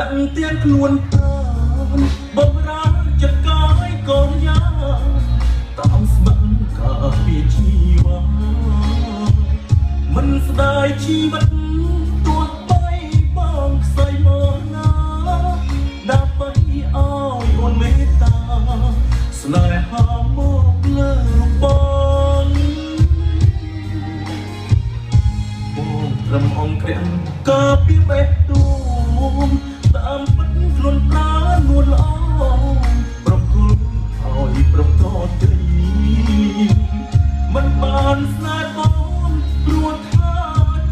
ដាក់ទៀនខ្លួនបានបំរើចិត្តកាយកូនយ៉ាតាមស្មឹកកាពីជីវ៉ាមិនស្ដាយជីវិតទោះបីបងខ្សែមកណាដើម្បីឲ្យអូនមេត្តាស្នេហាមកលើបងត្រឹមអង្គក្រាំងកាពីបេះដូងតាមពិតខ្លួនប្រានួនល្អប្រគល់ឲ្យប្រកបត្រីមិនបានស្នេហ៍បងព្រោះថា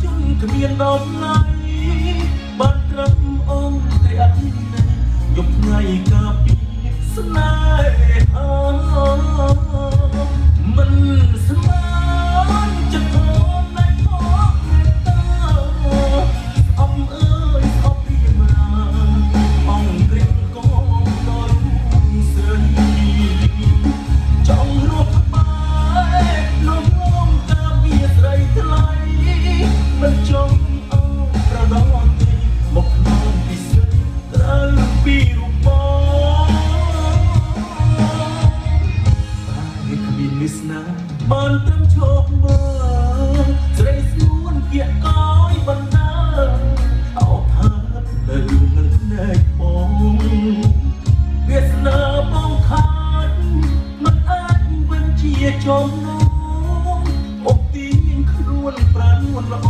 ជន់គ្មានដល់ឡៃបានត្រឹមអង្គក្រាំងយប់ថ្ងៃកាពីស្នេហាមិនស្មានចិត្តផងណែផងតាអំអើយអបពីមាអង្គក្រាំងក៏ដល់ស្រីចង់រកក្បែរលោកងកាពីស្រីថ្លៃមិនចង់អោប្រដងទីមកក្នុងពីស្រីត្រូវពីរូបវាសនាបានត្រឹមឈប់មើលស្រីស្នួនគៀកកយបណ្ដាអោផាត់នៅនឹងភ្នែកបងវាសនាបងខាតមិនអាចវិញជាចំណងអបទីងខ្លួនប្រានួនល្អ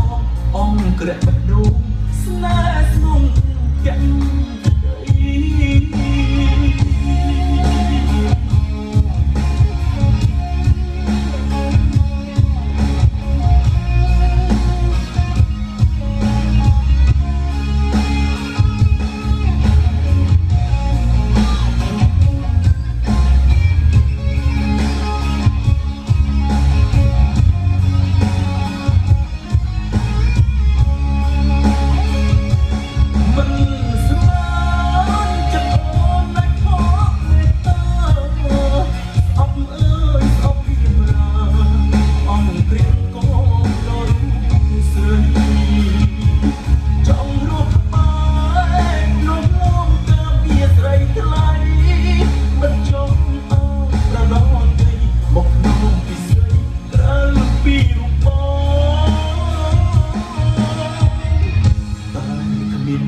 អង្គក្រាក់បេះដូងស្នេហ៍ស្នងគំ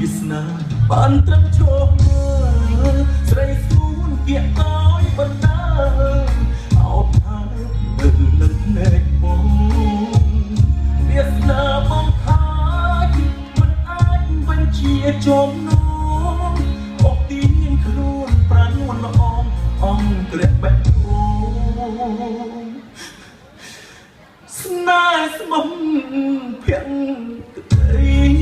វាសនាបានត្រឹមឈប់មើលស្រីស្នួនគៀកកយបណ្ដាអោបថានៅនឹងភ្នែកបងវាសនាបងខាតមិនអាចបញ្ជាចំណងអបទីងខ្លួនប្រានួនល្អអង្គក្រាក់បេះដូងស្នេហ៍ស្មុំភ័ក្រក្តី